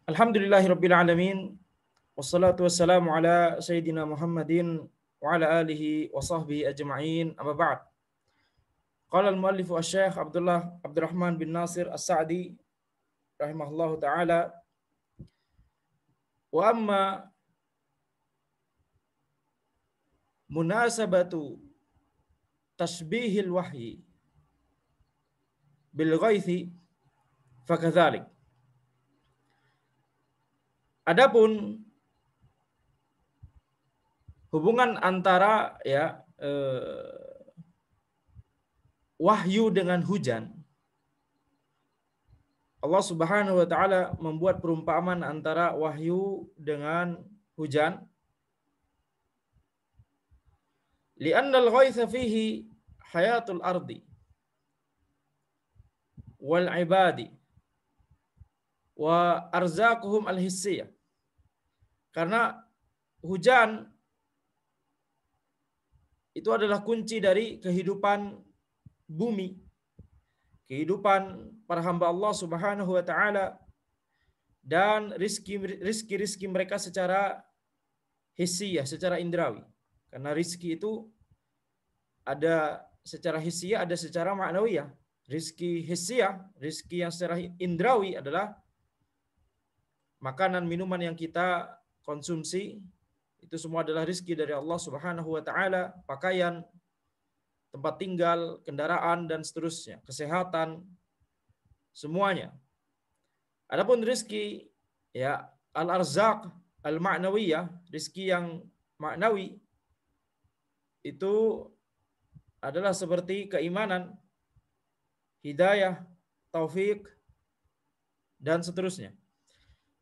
Alhamdulillahirabbil alamin wassalatu wassalamu ala sayyidina Muhammadin wa ala alihi wa sahbihi ajma'in. Amma ba'd. Qala al-muallif asy-syekh Abdurrahman bin Nasir As-Sa'di rahimahullahu taala, wa amma munasabatu tashbihil wahyi bil ghaithi fakadzalik. Adapun hubungan antara wahyu dengan hujan, Allah Subhanahu wa taala membuat perumpamaan antara wahyu dengan hujan. Li'annal ghaitha fihi hayatul ardi wal ibadi wa arzaquhum al-hissiyah. Karena hujan itu adalah kunci dari kehidupan bumi, kehidupan para hamba Allah Subhanahu wa taala, dan rizki mereka secara hissiyah, secara indrawi. Karena rizki itu ada secara hissiyah, ada secara ma'nawiyah. Rizki hissiyah, rizki yang secara indrawi adalah makanan, minuman yang kita konsumsi, itu semua adalah rizki dari Allah Subhanahu wa taala, pakaian, tempat tinggal, kendaraan dan seterusnya, kesehatan, semuanya. Adapun rizki al-arzaq al-ma'nawiyah, rizki yang maknawi, itu adalah seperti keimanan, hidayah, taufik, dan seterusnya.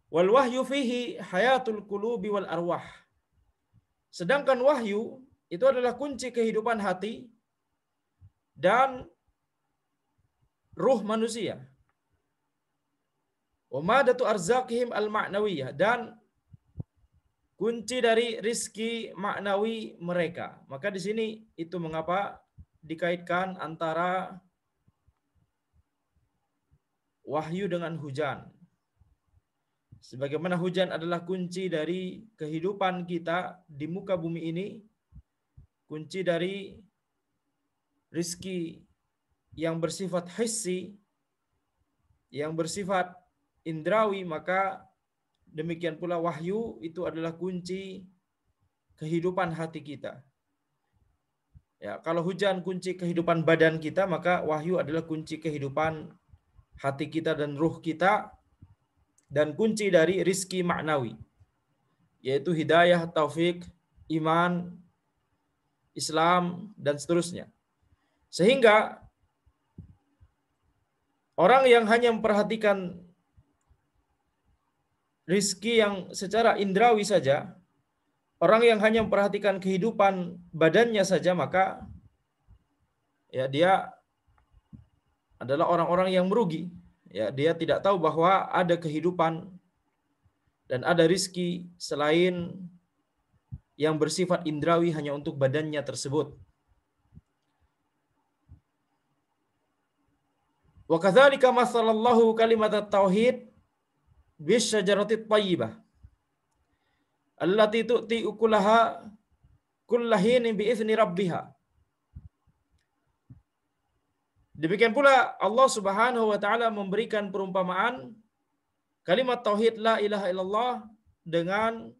Wal wahyu fihi hayatul qulubi wal arwah. Sedangkan wahyu itu adalah kunci kehidupan hati dan ruh manusia. Wa madatu arzaqihim al-ma'nawiyah, dan kunci dari rizki maknawi mereka. Maka di sini itu mengapa dikaitkan antara wahyu dengan hujan. Sebagaimana hujan adalah kunci dari kehidupan kita di muka bumi ini, kunci dari rizki yang bersifat hissi, yang bersifat indrawi, maka demikian pula wahyu itu adalah kunci kehidupan hati kita. Ya, kalau hujan kunci kehidupan badan kita, maka wahyu adalah kunci kehidupan hati kita dan ruh kita, dan kunci dari rizki maknawi, yaitu hidayah, taufik, iman, Islam, dan seterusnya. Sehingga orang yang hanya memperhatikan rizki yang secara indrawi saja, orang yang hanya memperhatikan kehidupan badannya saja, maka dia adalah orang-orang yang merugi. Ya, dia tidak tahu bahwa ada kehidupan dan ada rizki selain yang bersifat indrawi hanya untuk badannya tersebut. Wa kadzalika masalallahu kalimat at-tauhid bisyajaratit thayyibah allati tu'ti ukulaha kullahin bi'izni rabbiha. Demikian pula Allah Subhanahu wa taala memberikan perumpamaan kalimat tauhid la ilaha illallah dengan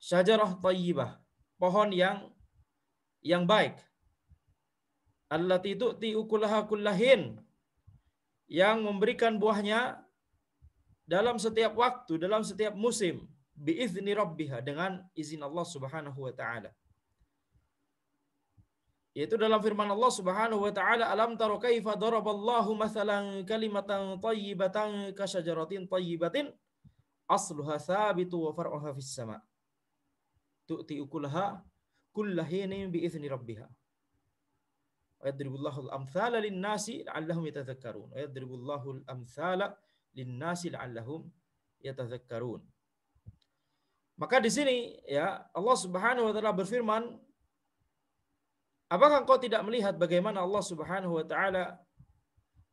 syajarah thayyibah, pohon yang baik. Allati tu'ti ukulaha kullahin, yang memberikan buahnya dalam setiap waktu, dalam setiap musim, biizni rabbiha, dengan izin Allah Subhanahu wa taala. Yaitu dalam firman Allah Subhanahu wa taala, alam taro kaifa daraballahu mathalan kalimatan thayyibatan kasyajaratin thayyibatin asluha thabitu wa far'uha fis sama' tu'ti ukulaha kullahinin biizni rabbiha. Wa yadribullahu al-amthala lin-nasi la'allahum yatadhakkarun. Wa yadribullahu al-amthala lin-nasi la'allahum yatadhakkarun. Maka di sini Allah Subhanahu wa taala berfirman, apakah engkau tidak melihat bagaimana Allah Subhanahu wa taala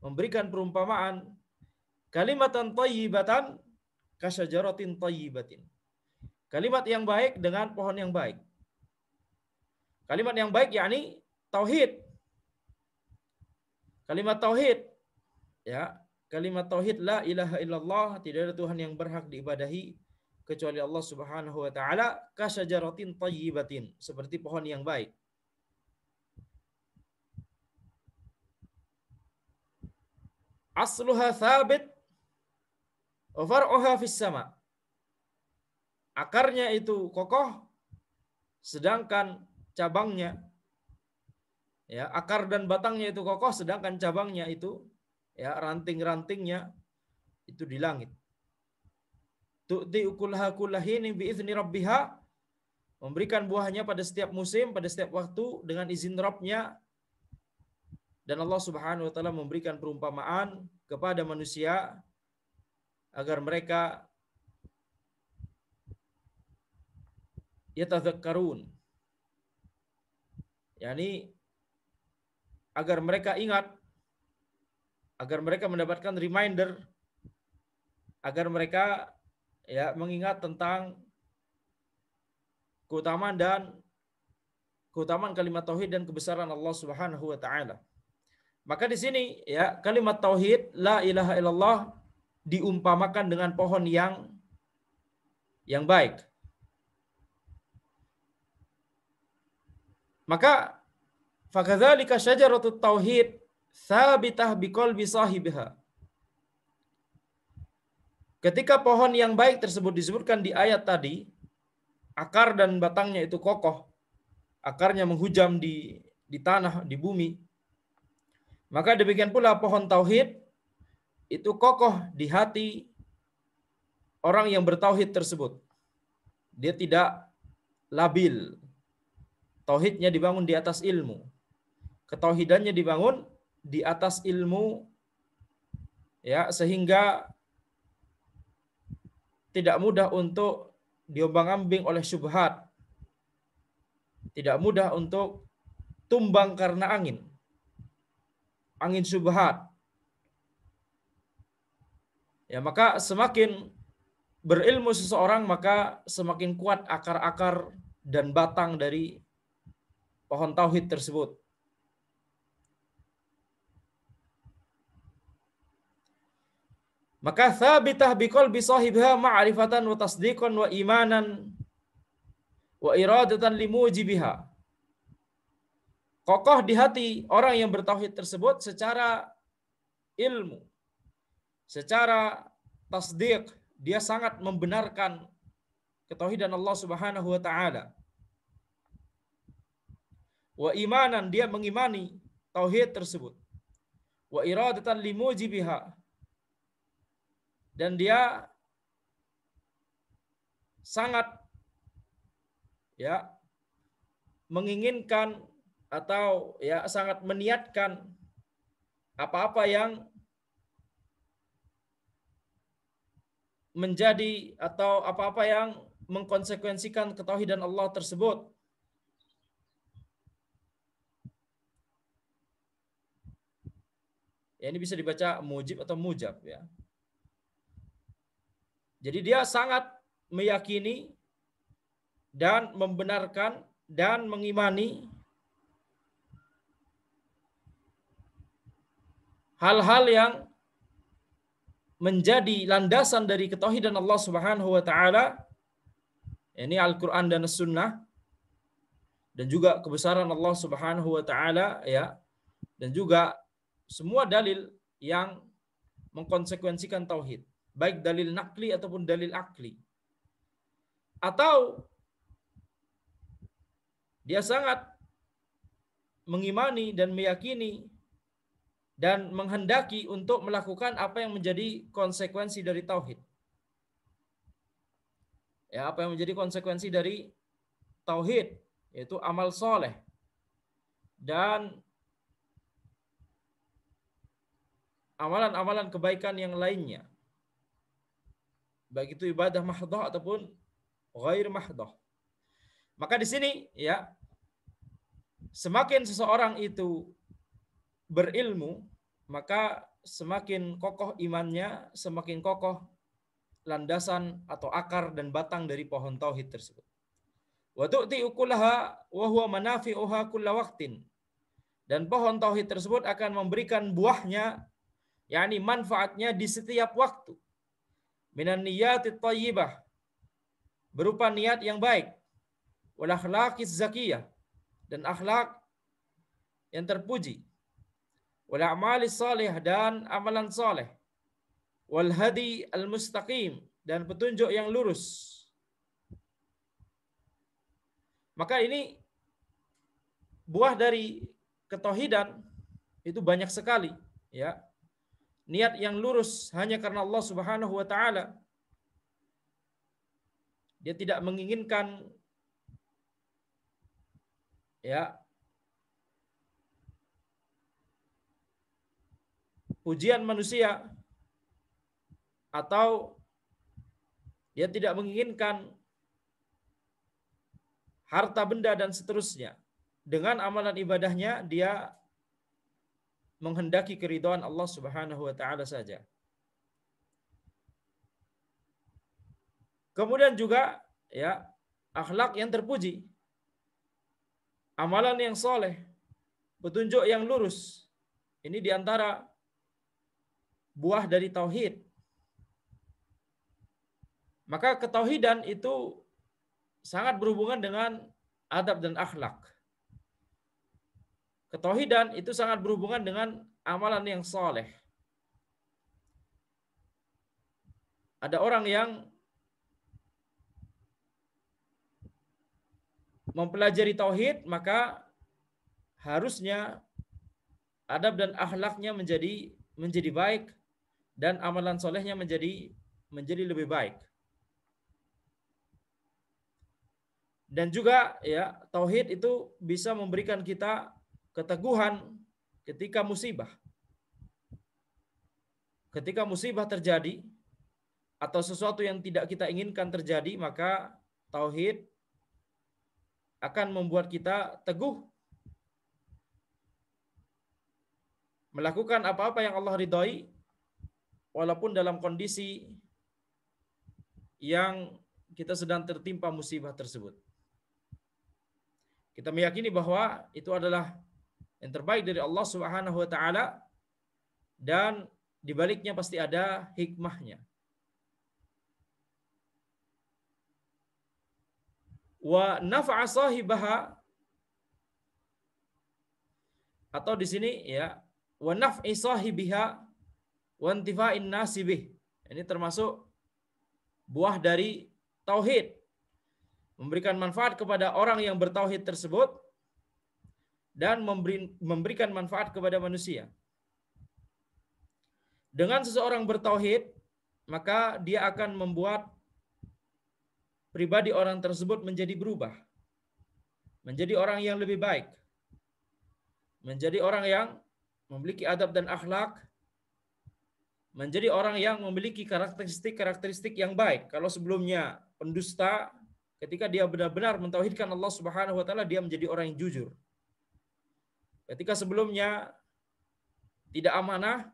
memberikan perumpamaan kalimatan thayyibatan, kasyajaratin thayyibatin. Kalimat yang baik dengan pohon yang baik. Kalimat yang baik yakni tauhid. Kalimat tauhid, ya, kalimat tauhid la ilaha illallah, tidak ada Tuhan yang berhak diibadahi kecuali Allah Subhanahu wa taala, kasyajaratin thayyibatin, seperti pohon yang baik. Asluha thabit wa far'uha fis sama. Akarnya itu kokoh, sedangkan cabangnya, ya, akar dan batangnya itu kokoh, sedangkan cabangnya itu, ya, ranting-rantingnya itu di langit. Tu'ti ukulaha kullahini bi'izni rabbiha, memberikan buahnya pada setiap musim, pada setiap waktu dengan izin Rabb-nya. Dan Allah Subhanahu wa taala memberikan perumpamaan kepada manusia agar mereka yatadzakkarun, yakni agar mereka ingat, agar mereka mendapatkan reminder, agar mereka, ya, mengingat tentang keutamaan kalimat tauhid dan kebesaran Allah Subhanahu wa taala. Maka di sini, ya, kalimat tauhid la ilaha illallah diumpamakan dengan pohon yang baik. Maka fakadzalika syajaratut tauhid tsabitah biqalbi sahibiha. Ketika pohon yang baik tersebut disebutkan di ayat tadi, akar dan batangnya itu kokoh, akarnya menghujam di tanah, di bumi, maka demikian pula pohon tauhid itu kokoh di hati orang yang bertauhid tersebut. Dia tidak labil. Tauhidnya dibangun di atas ilmu. Ketauhidannya dibangun di atas ilmu, ya, sehingga tidak mudah untuk diombang-ambing oleh syubhat. Tidak mudah untuk tumbang karena angin syubhat. Ya, maka semakin berilmu seseorang, maka semakin kuat akar-akar dan batang dari pohon tauhid tersebut. Maka thabitah biqalbi sahibiha ma'rifatan wa tasdiqan wa imanan wa iradatan limujibiha. Kokoh di hati orang yang bertauhid tersebut secara ilmu, secara tasdiq, dia sangat membenarkan ketauhidan Allah Subhanahu wa taala. Wa imanan, dia mengimani tauhid tersebut. Wa iradatan limujibiha, dan dia sangat, ya, menginginkan atau, ya, sangat meniatkan apa-apa yang menjadi atau apa-apa yang mengkonsekuensikan ketauhidan Allah tersebut. Ya, ini bisa dibaca mujib atau mujab, ya. Jadi dia sangat meyakini dan membenarkan dan mengimani hal-hal yang menjadi landasan dari ketauhidan Allah Subhanahu wa taala, ini Al-Qur'an dan As-Sunnah, dan juga kebesaran Allah Subhanahu wa taala, ya, dan juga semua dalil yang mengkonsekuensikan tauhid, baik dalil nakli ataupun dalil akli. Atau dia sangat mengimani dan meyakini dan menghendaki untuk melakukan apa yang menjadi konsekuensi dari tauhid. Ya, apa yang menjadi konsekuensi dari tauhid, yaitu amal soleh dan amalan-amalan kebaikan yang lainnya, baik itu ibadah mahdhah ataupun ghair mahdhah. Maka di sini, ya, semakin seseorang itu berilmu, maka semakin kokoh imannya, semakin kokoh landasan atau akar dan batang dari pohon tauhid tersebut. Wa tu'ti ukulaha wa huwa manafi'uha kulla waqtin. Dan pohon tauhid tersebut akan memberikan buahnya, yakni manfaatnya di setiap waktu. Minan niyatit thayyibah, berupa niat yang baik, wal akhlaqiz zakiyah, dan akhlak yang terpuji, wal a'malis salih, dan amalan saleh, wal hadi al mustaqim, dan petunjuk yang lurus. Maka ini buah dari ketauhidan itu banyak sekali, ya. Niat yang lurus hanya karena Allah Subhanahu wa taala. Dia tidak menginginkan, ya, pujian manusia, atau dia tidak menginginkan harta benda dan seterusnya. Dengan amalan ibadahnya dia menghendaki keridhaan Allah Subhanahu wa taala saja. Kemudian juga, ya, akhlak yang terpuji, amalan yang soleh, petunjuk yang lurus. Ini diantara buah dari tauhid. Maka ketauhidan itu sangat berhubungan dengan adab dan akhlak. Ketauhidan itu sangat berhubungan dengan amalan yang soleh. Ada orang yang mempelajari tauhid, maka harusnya adab dan akhlaknya menjadi baik, dan amalan solehnya menjadi lebih baik. Dan juga, ya, tauhid itu bisa memberikan kita keteguhan ketika musibah. Ketika musibah terjadi atau sesuatu yang tidak kita inginkan terjadi, maka tauhid akan membuat kita teguh melakukan apa-apa yang Allah ridhai, walaupun dalam kondisi yang kita sedang tertimpa musibah tersebut. Kita meyakini bahwa itu adalah yang terbaik dari Allah Subhanahu wa taala, dan di baliknya pasti ada hikmahnya. Wa naf'a sahibaha, atau di sini, ya, wa naf'i sahibiha wa intifa'in nasi bih. Ini termasuk buah dari tauhid, memberikan manfaat kepada orang yang bertauhid tersebut dan memberikan manfaat kepada manusia. Dengan seseorang bertauhid, maka dia akan membuat pribadi orang tersebut menjadi berubah, menjadi orang yang lebih baik, menjadi orang yang memiliki adab dan akhlak, menjadi orang yang memiliki karakteristik yang baik. Kalau sebelumnya pendusta, ketika dia benar-benar mentauhidkan Allah Subhanahu wa taala, dia menjadi orang yang jujur. Ketika sebelumnya tidak amanah,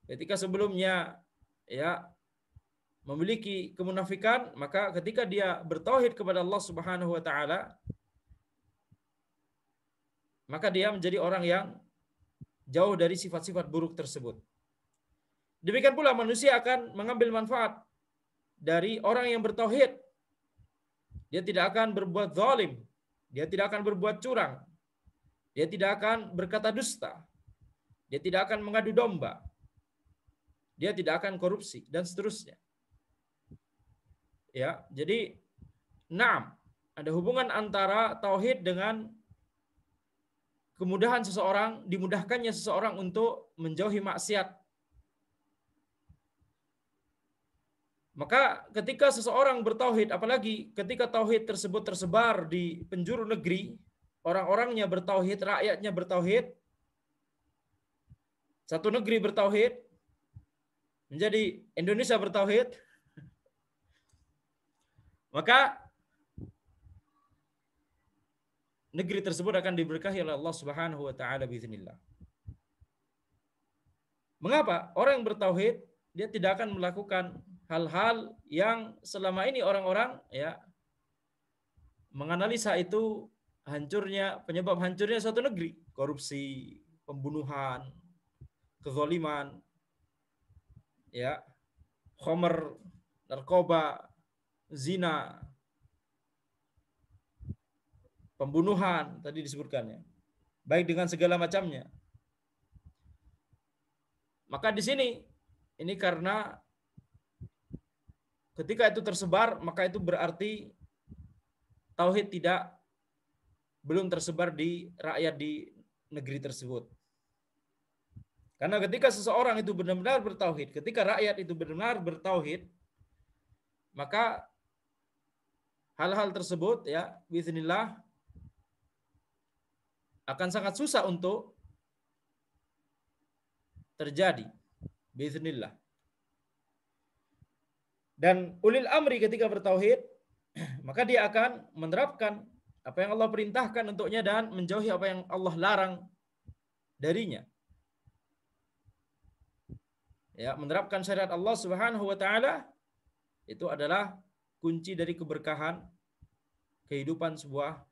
ketika sebelumnya, ya, memiliki kemunafikan, maka ketika dia bertauhid kepada Allah Subhanahu wa taala, maka dia menjadi orang yang jauh dari sifat-sifat buruk tersebut. Demikian pula manusia akan mengambil manfaat dari orang yang bertauhid. Dia tidak akan berbuat zalim, dia tidak akan berbuat curang, dia tidak akan berkata dusta, dia tidak akan mengadu domba, dia tidak akan korupsi, dan seterusnya. Ya, jadi, na'am, ada hubungan antara tauhid dengan dimudahkannya seseorang untuk menjauhi maksiat. Maka ketika seseorang bertauhid, apalagi ketika tauhid tersebut tersebar di penjuru negeri, orang-orangnya bertauhid, rakyatnya bertauhid, satu negeri bertauhid, menjadi Indonesia bertauhid, maka negeri tersebut akan diberkahi oleh Allah Subhanahu wa taala biiznillah. Mengapa? Orang yang bertauhid, dia tidak akan melakukan hal-hal yang selama ini orang-orang ya menganalisa itu penyebab hancurnya suatu negeri, korupsi, pembunuhan, kezaliman, ya, khamr, narkoba, zina, pembunuhan tadi disebutkannya, baik dengan segala macamnya. Maka di sini ini karena ketika itu tersebar, maka itu berarti tauhid belum tersebar di rakyat di negeri tersebut. Karena ketika seseorang itu benar-benar bertauhid, ketika rakyat itu benar-benar bertauhid, maka hal-hal tersebut ya biiznillah akan sangat susah untuk terjadi biiznillah. Dan ulil amri ketika bertauhid, maka dia akan menerapkan apa yang Allah perintahkan untuknya dan menjauhi apa yang Allah larang darinya. Ya, menerapkan syariat Allah Subhanahu wa taala itu adalah kunci dari keberkahan kehidupan sebuah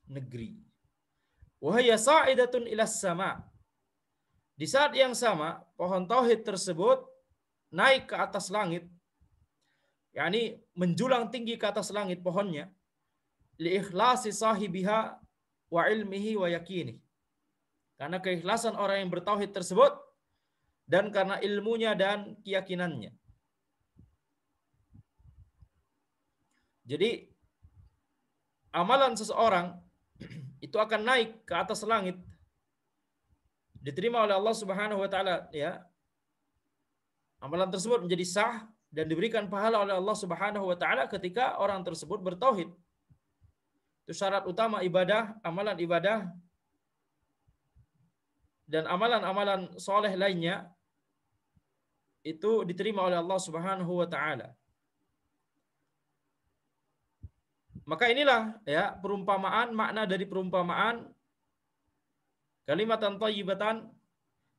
negeri. Wa hiya sa'idatun ilas sama. Di saat yang sama, pohon tauhid tersebut naik ke atas langit, yakni menjulang tinggi ke atas langit pohonnya, li ikhlasi sahibiha wa ilmihi wa yakini. Karena keikhlasan orang yang bertauhid tersebut dan karena ilmunya dan keyakinannya. Jadi amalan seseorang itu akan naik ke atas langit, diterima oleh Allah Subhanahu wa taala, ya. Amalan tersebut menjadi sah dan diberikan pahala oleh Allah Subhanahu wa taala ketika orang tersebut bertauhid. Itu syarat utama ibadah, amalan ibadah dan amalan-amalan soleh lainnya itu diterima oleh Allah Subhanahu wa taala. Maka inilah ya makna dari perumpamaan kalimatan thayyibatan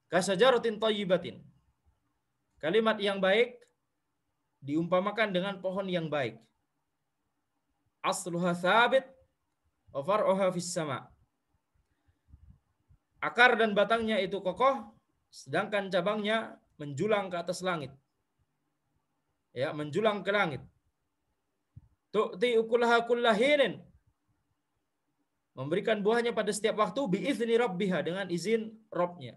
kasajaratin thayyibatin. Kalimat yang baik diumpamakan dengan pohon yang baik. Asluha thabit wa far'uha fis sama. Akar dan batangnya itu kokoh, sedangkan cabangnya menjulang ke atas langit. Ya, menjulang ke langit. Tu'ti ukulaha kullahinin. Memberikan buahnya pada setiap waktu biizni rabbiha, dengan izin Rabbnya.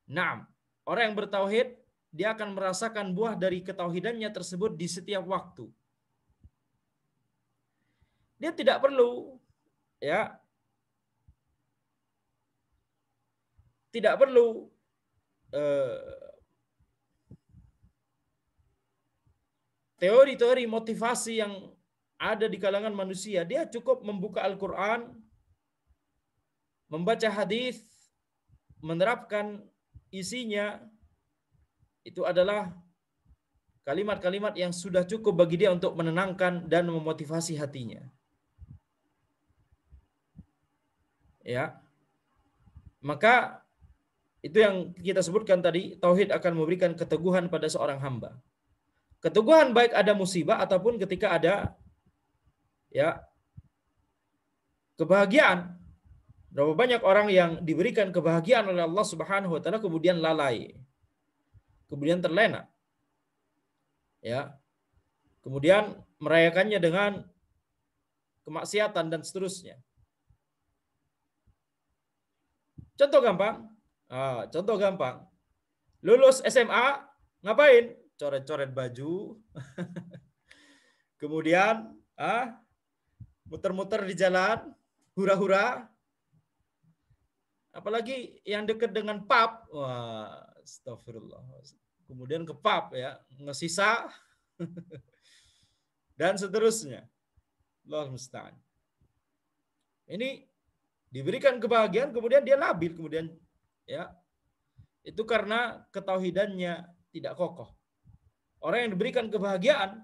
Naam, orang yang bertauhid dia akan merasakan buah dari ketauhidannya tersebut di setiap waktu. Dia tidak perlu ya teori-teori motivasi yang ada di kalangan manusia. Dia cukup membuka Al-Quran, membaca hadis, menerapkan isinya. Itu adalah kalimat-kalimat yang sudah cukup bagi dia untuk menenangkan dan memotivasi hatinya. Ya. Maka itu yang kita sebutkan tadi, tauhid akan memberikan keteguhan pada seorang hamba. Keteguhan baik ada musibah ataupun ketika ada ya kebahagiaan. Berapa banyak orang yang diberikan kebahagiaan oleh Allah Subhanahu wa taala kemudian lalai. Kemudian terlena. Ya. Kemudian merayakannya dengan kemaksiatan dan seterusnya. Contoh gampang. Lulus SMA ngapain? Coret-coret baju. Kemudian muter-muter di jalan, hura-hura. Apalagi yang dekat dengan pub. Wah, astagfirullah. Kemudian ke pub ya, ngesisa dan seterusnya. Allah musta'an. Ini diberikan kebahagiaan kemudian dia labil, kemudian ya. Itu karena ketauhidannya tidak kokoh. Orang yang diberikan kebahagiaan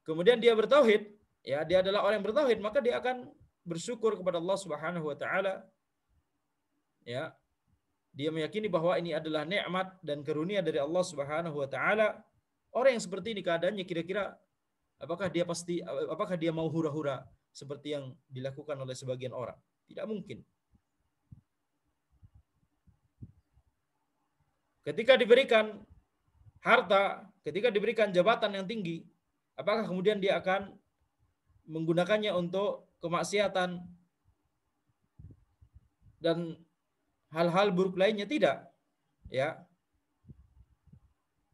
kemudian dia bertauhid, ya, dia adalah orang yang bertauhid, maka dia akan bersyukur kepada Allah Subhanahu wa taala. Ya. Dia meyakini bahwa ini adalah nikmat dan karunia dari Allah Subhanahu wa taala Orang yang seperti ini keadaannya kira-kira apakah dia mau hura-hura seperti yang dilakukan oleh sebagian orang? Tidak mungkin. Ketika diberikan harta, ketika diberikan jabatan yang tinggi, apakah kemudian dia akan menggunakannya untuk kemaksiatan dan hal-hal buruk lainnya? Tidak. Ya.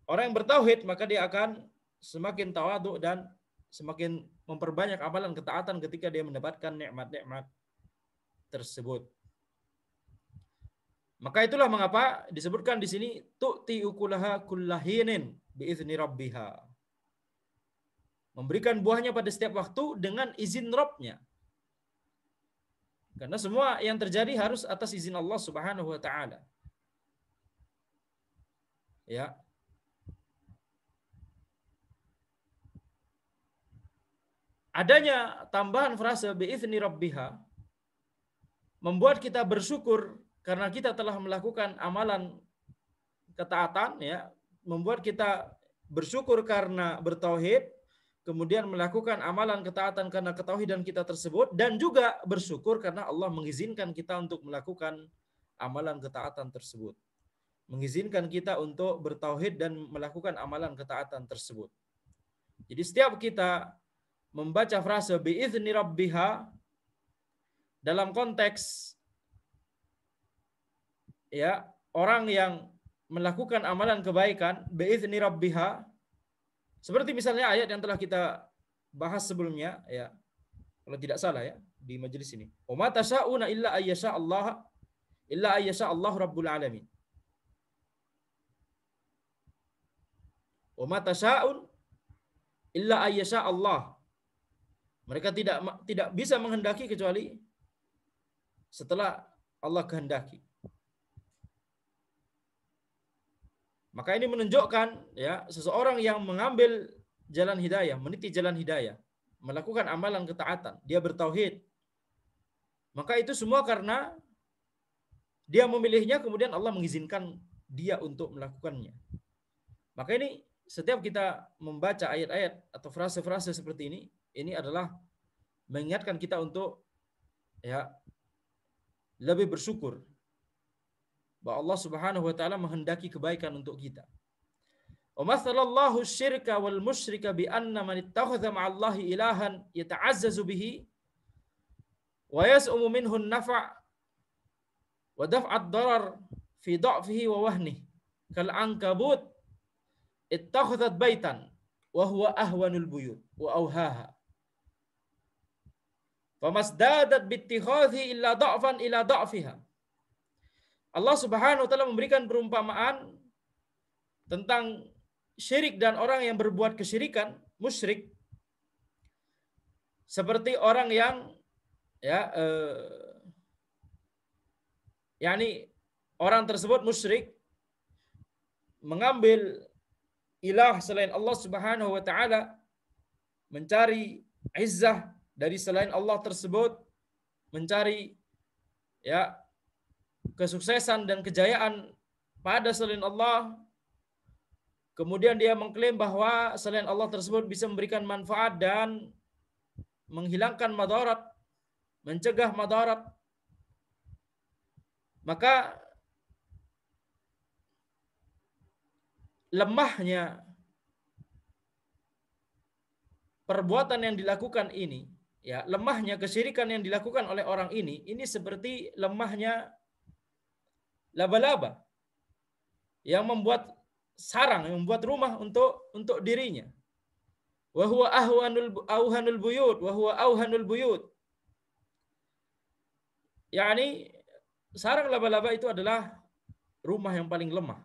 Orang yang bertauhid maka dia akan semakin tawadhu dan semakin memperbanyak amalan ketaatan ketika dia mendapatkan nikmat-nikmat tersebut. Maka itulah mengapa disebutkan di sini tu'ti ukulaha kullahinin biizni rabbiha. Memberikan buahnya pada setiap waktu dengan izin Rabb-nya. Karena semua yang terjadi harus atas izin Allah Subhanahu wa taala. Ya. Adanya tambahan frase biizni rabbiha membuat kita bersyukur karena kita telah melakukan amalan ketaatan, ya, membuat kita bersyukur karena bertauhid, kemudian melakukan amalan ketaatan karena ketauhidan kita tersebut, dan juga bersyukur karena Allah mengizinkan kita untuk melakukan amalan ketaatan tersebut. Mengizinkan kita untuk bertauhid dan melakukan amalan ketaatan tersebut. Jadi setiap kita membaca frase biizni rabbiha dalam konteks ya orang yang melakukan amalan kebaikan biizni rabbiha, seperti misalnya ayat yang telah kita bahas sebelumnya, ya, kalau tidak salah ya di majelis ini, wa ma tasyauna illa ayyasha Allah rabbul alamin. Wa ma tasyaun illa ayyasha Allah. Mereka tidak bisa menghendaki kecuali setelah Allah kehendaki. Maka ini menunjukkan ya seseorang yang mengambil jalan hidayah, meniti jalan hidayah, melakukan amalan ketaatan, dia bertauhid. Maka itu semua karena dia memilihnya, kemudian Allah mengizinkan dia untuk melakukannya. Maka ini setiap kita membaca ayat-ayat atau frase-frase seperti ini adalah mengingatkan kita untuk ya lebih bersyukur bahwa Allah Subhanahu wa taala menghendaki kebaikan untuk kita. Wa mathalallahu syirka wal musyrika bi anna man ittakhadha ma'allahi ilahan yata'azzazu bihi wa yas'umu minhu an-naf' wa daf'ad darar fi dha'fihi wa wahnihi kal ankabut ittakhadhat baitan wa huwa ahwanul buyut wa awhaha famasdadat bittikhadhi illa dha'fan ila dha'fiha. Allah Subhanahu wa taala memberikan perumpamaan tentang syirik dan orang yang berbuat kesyirikan, musyrik, seperti orang yang ya yakni orang tersebut musyrik mengambil ilah selain Allah Subhanahu wa taala, mencari izzah dari selain Allah tersebut, mencari ya kesuksesan dan kejayaan pada selain Allah, kemudian dia mengklaim bahwa selain Allah tersebut bisa memberikan manfaat dan menghilangkan madarat, mencegah madarat. Maka lemahnya perbuatan yang dilakukan ini, ya, lemahnya kesyirikan yang dilakukan oleh orang ini seperti lemahnya laba-laba yang membuat sarang, yang membuat rumah untuk dirinya. Wa huwa auhanul buyut, wa huwa auhanul buyut. Yani sarang laba-laba itu adalah rumah yang paling lemah.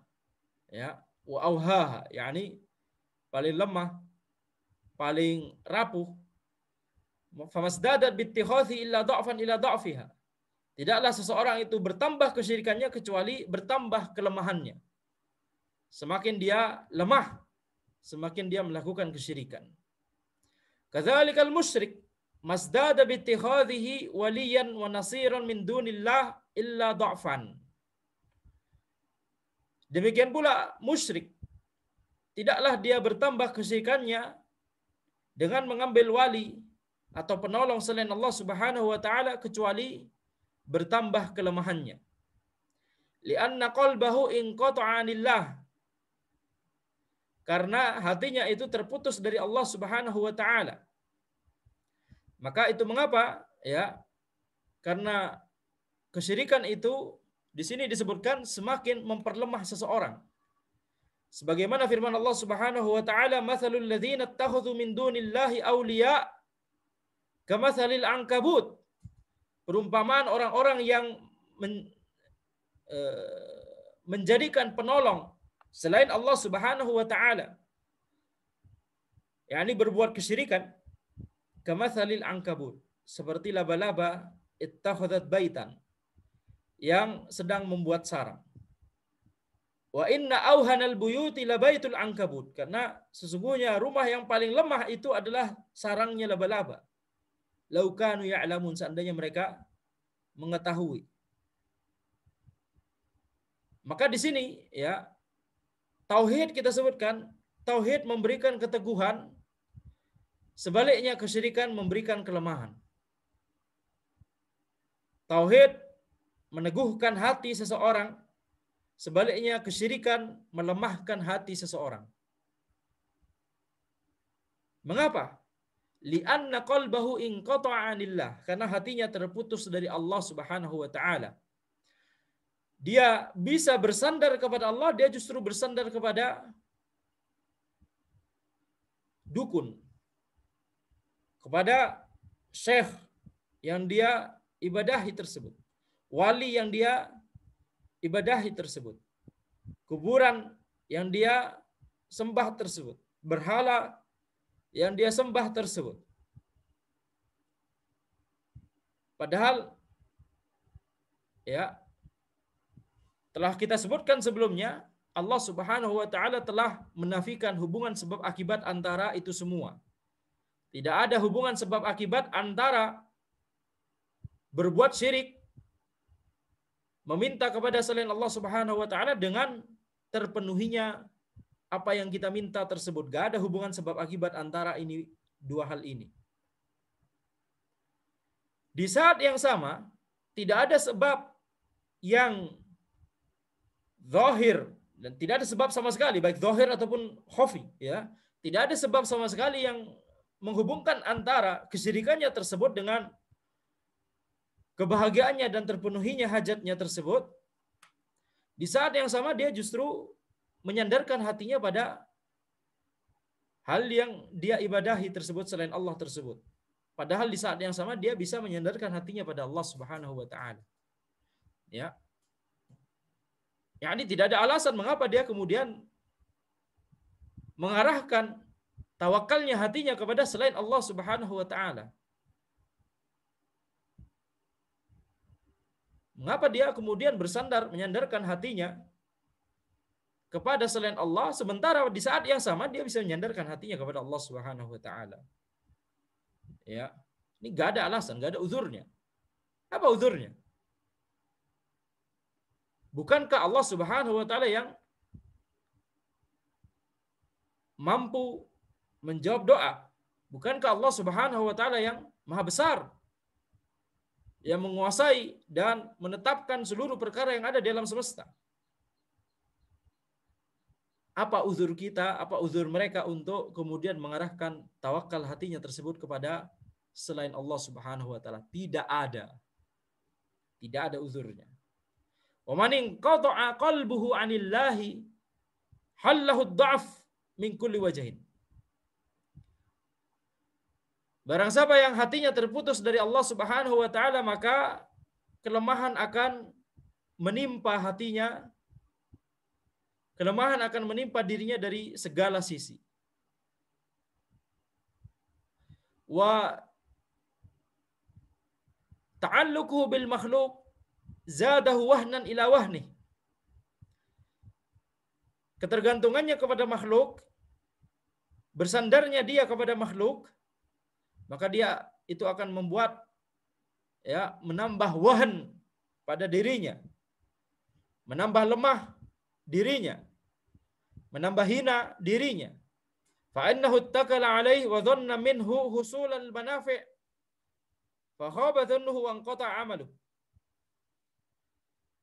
Ya, wa auhaha, yani paling lemah, paling rapuh. Famasdadat bittikhadhi illa dha'fan ila dha'fiha. Tidaklah seseorang itu bertambah kesyirikannya kecuali bertambah kelemahannya. Semakin dia lemah, semakin dia melakukan kesyirikan. Kadzalikal musyrik masdada bittikhadhihi waliyan wa nasiran min dunillah illa dha'fan. Demikian pula musyrik tidaklah dia bertambah kesyirikannya dengan mengambil wali atau penolong selain Allah Subhanahu wa taala, kecuali bertambah kelemahannya. Lianna qalbahu inqata'a anillah, karena hatinya itu terputus dari Allah Subhanahu wa taala. Maka itu mengapa? Ya, karena kesyirikan itu di sini disebutkan semakin memperlemah seseorang. Sebagaimana firman Allah Subhanahu wa taala, "Matsalul ladzina ittakhadhu min dunillahi awliya kamatsalil ankabut." Perumpamaan orang-orang yang menjadikan penolong selain Allah Subhanahu wa taala, yakni berbuat kesyirikan, kamatsalil ankabut, seperti laba-laba ittakhadhat baitan, yang sedang membuat sarang. Wa inna auhanal buyuti labaitul ankabut, karena sesungguhnya rumah yang paling lemah itu adalah sarangnya laba-laba. Lau kanu ya'lamun, seandainya mereka mengetahui. Maka di sini ya, tauhid kita sebutkan, tauhid memberikan keteguhan, sebaliknya kesyirikan memberikan kelemahan. Tauhid meneguhkan hati seseorang, sebaliknya kesyirikan melemahkan hati seseorang. Mengapa? Li'anna qalbahu inqata'a 'anillah, karena hatinya terputus dari Allah Subhanahu wa taala. Dia bisa bersandar kepada Allah, dia justru bersandar kepada dukun, kepada syekh yang dia ibadahi tersebut, wali yang dia ibadahi tersebut, kuburan yang dia sembah tersebut, berhala yang dia sembah tersebut. Padahal ya, telah kita sebutkan sebelumnya, Allah Subhanahu wa taala telah menafikan hubungan sebab akibat antara itu semua. Tidak ada hubungan sebab akibat antara berbuat syirik, meminta kepada selain Allah Subhanahu wa taala, dengan terpenuhinya apa yang kita minta tersebut. Gak ada hubungan sebab akibat antara ini, dua hal ini. Di saat yang sama, tidak ada sebab yang zahir, dan tidak ada sebab sama sekali, baik zahir ataupun khafi, ya. Tidak ada sebab sama sekali yang menghubungkan antara kesyirikannya tersebut dengan kebahagiaannya dan terpenuhinya hajatnya tersebut. Di saat yang sama dia justru menyandarkan hatinya pada hal yang dia ibadahi tersebut selain Allah tersebut. Padahal di saat yang sama dia bisa menyandarkan hatinya pada Allah Subhanahu wa taala. Ya. Yani tidak ada alasan mengapa dia kemudian mengarahkan tawakalnya hatinya kepada selain Allah Subhanahu wa taala. Mengapa dia kemudian bersandar, menyandarkan hatinya kepada selain Allah, sementara di saat yang sama dia bisa menyandarkan hatinya kepada Allah Subhanahu wa taala. Ya. Ini enggak ada alasan, enggak ada uzurnya. Apa uzurnya? Bukankah Allah Subhanahu wa taala yang mampu menjawab doa? Bukankah Allah Subhanahu wa taala yang maha besar, yang menguasai dan menetapkan seluruh perkara yang ada di alam semesta? Apa uzur kita, apa uzur mereka untuk kemudian mengarahkan tawakal hatinya tersebut kepada selain Allah Subhanahu wa taala? Tidak ada. Tidak ada uzurnya. Wa man inqata'a qalbuhu 'anillahi hallahu ad-dha'f min kulli wajhin. Barang siapa yang hatinya terputus dari Allah Subhanahu wa taala, maka kelemahan akan menimpa hatinya, kelemahan akan menimpa dirinya dari segala sisi. Wa ta'alluquhu bil makhluq zadahu wahnan ila wahnih. Ketergantungannya kepada makhluk, bersandarnya dia kepada makhluk, maka dia itu akan membuat ya menambah wahn pada dirinya, menambah lemah dirinya, menambah hina dirinya. Fa innahu ittakala alaihi wa dhanna minhu husulal manafi' fa khaba dhannuhu wa anqata 'amaluhu.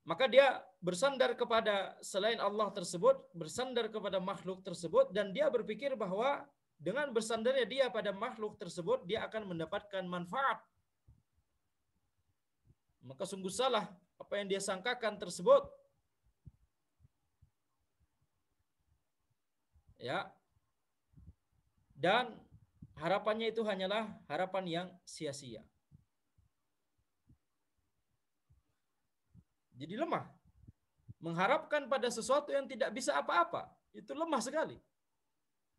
Maka dia bersandar kepada selain Allah tersebut, bersandar kepada makhluk tersebut, dan dia berpikir bahwa dengan bersandarnya dia pada makhluk tersebut, dia akan mendapatkan manfaat. Maka sungguh salah apa yang dia sangkakan tersebut. Ya. Dan harapannya itu hanyalah harapan yang sia-sia. Jadi lemah. Mengharapkan pada sesuatu yang tidak bisa apa-apa, itu lemah sekali.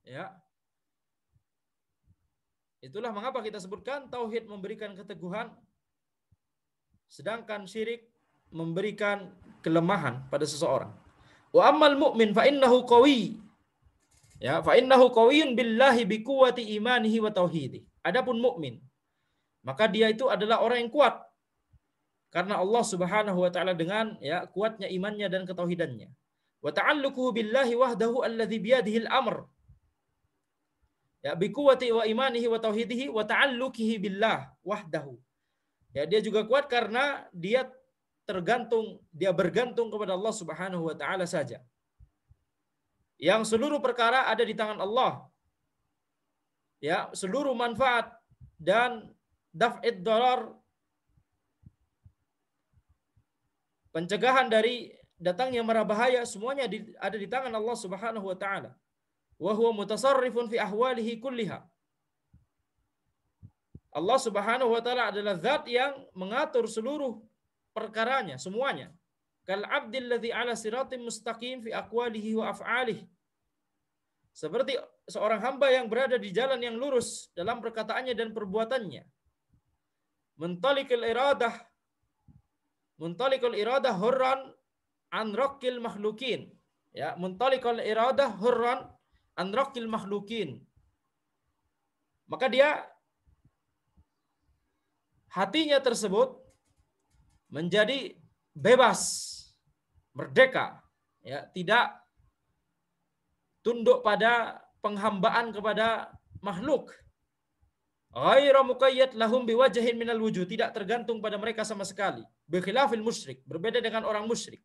Ya. Itulah mengapa kita sebutkan tauhid memberikan keteguhan, sedangkan syirik memberikan kelemahan pada seseorang. Wa ammal mu'min fa innahu qawi. Ya, fa innahu qawiyyun billahi bi quwwati imanihi wa tauhidih. Adapun mukmin, maka dia itu adalah orang yang kuat karena Allah Subhanahu wa taala dengan ya kuatnya imannya dan ketauhidannya. Wa ta'alluquhu billahi wahdahu alladzi biyadihi al-amr. Ya, bi quwwati wa imanihi wa tauhidihi wa ta'alluqihi billah wahdahu. Ya, dia juga kuat karena dia bergantung kepada Allah Subhanahu wa taala saja. Yang seluruh perkara ada di tangan Allah. Ya, seluruh manfaat dan daf'id darar, pencegahan dari datangnya mara bahaya, semuanya ada di tangan Allah Subhanahu wa taala. Wa huwa mutasarrifun fi ahwalihi kulliha. Allah Subhanahu wa taala adalah zat yang mengatur seluruh perkaranya, semuanya. Kal 'abdil ladzi 'ala siratim mustaqim fi aqwalihi wa af'alihi. Seperti seorang hamba yang berada di jalan yang lurus dalam perkataannya dan perbuatannya. Muntalikul iradah hurran an raqqil makhlukin. Ya, muntalikul iradah hurran an raqqil makhlukin. Maka dia hatinya tersebut menjadi bebas, merdeka, ya, tidak tunduk pada penghambaan kepada makhluk. Ghairu muqayyad lahum biwajhin minal wujuh, tidak tergantung pada mereka sama sekali. Bi khilafil musyrik, berbeda dengan orang musyrik.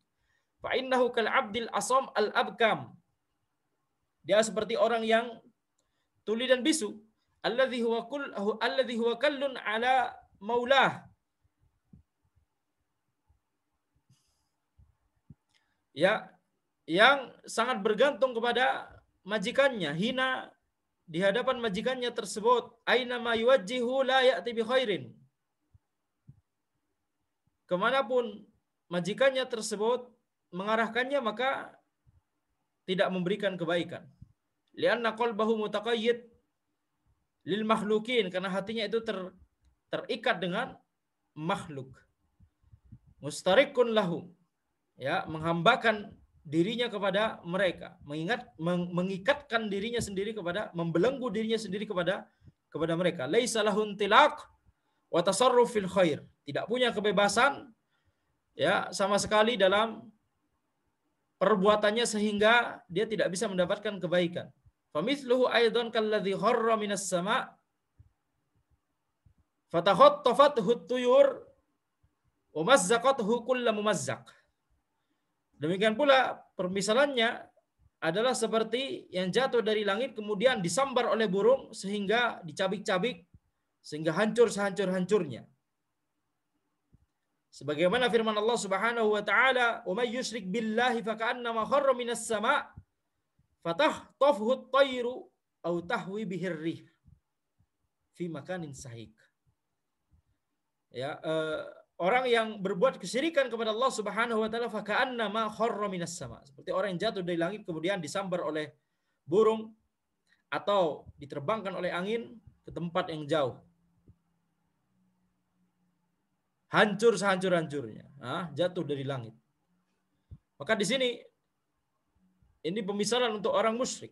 Fa innahu kal 'abdil asam al abkam. Dia seperti orang yang tuli dan bisu. Alladhi huwa kallun ala maulah. Ya, yang sangat bergantung kepada majikannya, hina di hadapan majikannya tersebut. Aina ma yuwajjihu la ya'ti bi khairin. Kemanapun majikannya tersebut mengarahkannya, maka tidak memberikan kebaikan. Lianna qalbahu mutaqayyid lil makhlukin, karena hatinya itu terikat dengan makhluk. Mustarikun lahum, ya, menghambakan dirinya kepada mereka, mengikatkan dirinya sendiri kepada, membelenggu dirinya sendiri kepada mereka. Laisa lahun tilaq wa tasarruf fil khair, tidak punya kebebasan, ya, sama sekali dalam perbuatannya sehingga dia tidak bisa mendapatkan kebaikan. Famithluhu aidan kalladzi kharra minas sama' fatakhattafathu at-tuyur wa mazzaqathu kullu mumazzaq. Demikian pula permisalannya adalah seperti yang jatuh dari langit kemudian disambar oleh burung sehingga dicabik-cabik sehingga hancur sehancur-hancurnya. Sebagaimana firman Allah Subhanahu wa taala, "Wa may yusyrik billahi faka'annama kharra minas sama' fatahtafuhu at-tayru aw tahwi bihi ar-rih fi makanin sahik." Ya, orang yang berbuat kesyirikan kepada Allah Subhanahu wa taala faka'annama kharra minas sama', seperti orang yang jatuh dari langit kemudian disambar oleh burung atau diterbangkan oleh angin ke tempat yang jauh. Hancur sehancur-hancurnya, jatuh dari langit. Maka di sini ini pemisalan untuk orang musyrik.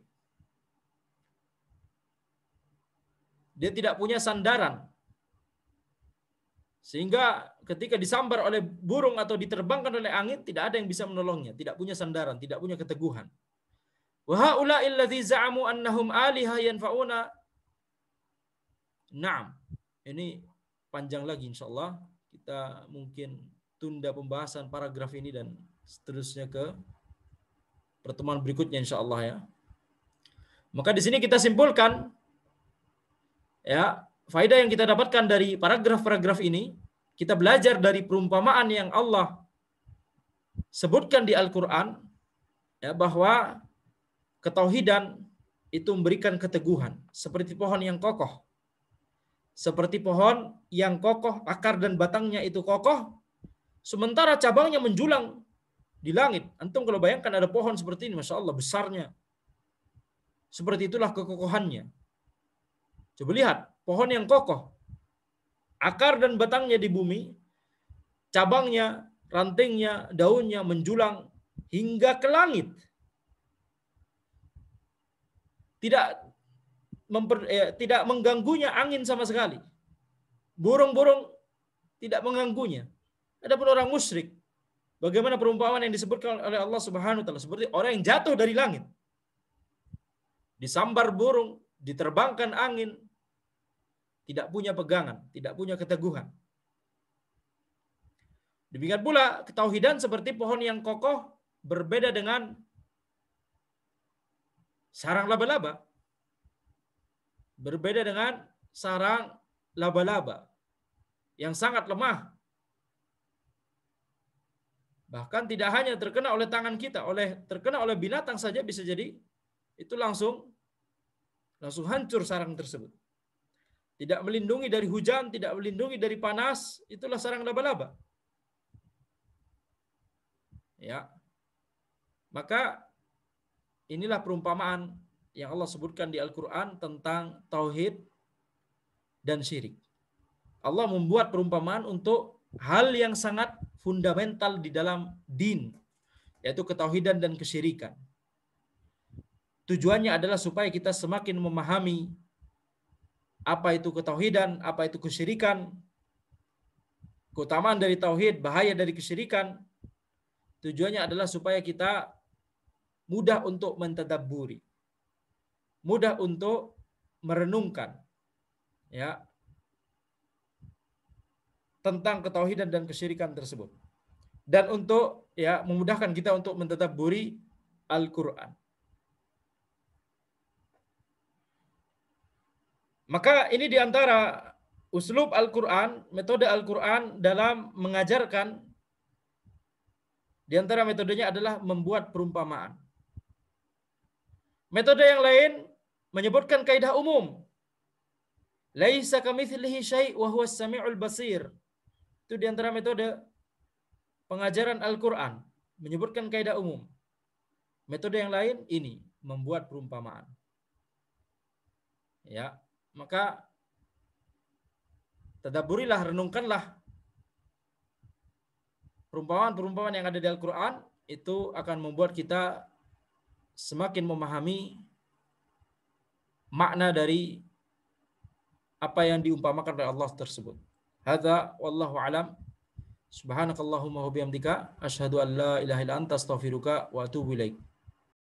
Dia tidak punya sandaran, sehingga ketika disambar oleh burung atau diterbangkan oleh angin, tidak ada yang bisa menolongnya, tidak punya sandaran, tidak punya keteguhan. Wa haula'il ladzi za'amu annahum alihah yanfa'una. Naam. Ini panjang lagi insyaallah. Kita mungkin tunda pembahasan paragraf ini dan seterusnya ke pertemuan berikutnya insyaallah ya. Maka di sini kita simpulkan ya, faedah yang kita dapatkan dari paragraf-paragraf ini, kita belajar dari perumpamaan yang Allah sebutkan di Al-Qur'an ya, bahwa ketauhidan itu memberikan keteguhan seperti pohon yang kokoh. Seperti pohon yang kokoh, akar dan batangnya itu kokoh, sementara cabangnya menjulang di langit. Antum kalau bayangkan ada pohon seperti ini, Masya Allah besarnya. Seperti itulah kekokohannya. Coba lihat, pohon yang kokoh, akar dan batangnya di bumi, cabangnya, rantingnya, daunnya menjulang hingga ke langit. Tidak mengganggunya angin sama sekali. Burung-burung tidak mengganggunya. Adapun orang musyrik, bagaimana perumpamaan yang disebutkan oleh Allah Subhanahu wa taala, seperti orang yang jatuh dari langit. Disambar burung, diterbangkan angin, tidak punya pegangan, tidak punya keteguhan. Demikian pula ketauhidan seperti pohon yang kokoh berbeda dengan sarang laba-laba. Berbeda dengan sarang laba-laba yang sangat lemah. Bahkan tidak hanya terkena oleh tangan kita, terkena oleh binatang saja bisa jadi itu langsung hancur sarang tersebut. Tidak melindungi dari hujan, tidak melindungi dari panas, itulah sarang laba-laba. Ya. Maka inilah perumpamaan yang Allah sebutkan di Al-Qur'an tentang tauhid dan syirik. Allah membuat perumpamaan untuk hal yang sangat fundamental di dalam din, yaitu ketauhidan dan kesyirikan. Tujuannya adalah supaya kita semakin memahami apa itu ketauhidan, apa itu kesyirikan, keutamaan dari tauhid, bahaya dari kesyirikan. Tujuannya adalah supaya kita mudah untuk mentadabburi, mudah untuk merenungkan ya tentang ketauhidan dan kesyirikan tersebut, dan untuk ya memudahkan kita untuk mentadabburi Al-Qur'an. Maka ini diantara uslub Al-Qur'an, metode Al-Qur'an dalam mengajarkan, diantara metodenya adalah membuat perumpamaan. Metode yang lain menyebutkan kaidah umum. Laisa kamitslihi syai' wa huwas samiul basir. Itu di antara metode pengajaran Al-Qur'an, menyebutkan kaidah umum. Metode yang lain ini membuat perumpamaan. Ya, maka tadabburilah, renungkanlah perumpamaan-perumpamaan yang ada di Al-Qur'an, itu akan membuat kita semakin memahami makna dari apa yang diumpamakan oleh Allah tersebut. Hadza wallahu alam. Subhanakallahumma wa bihamdika asyhadu an la ilaha illa anta astaghfiruka wa atubu ilaik.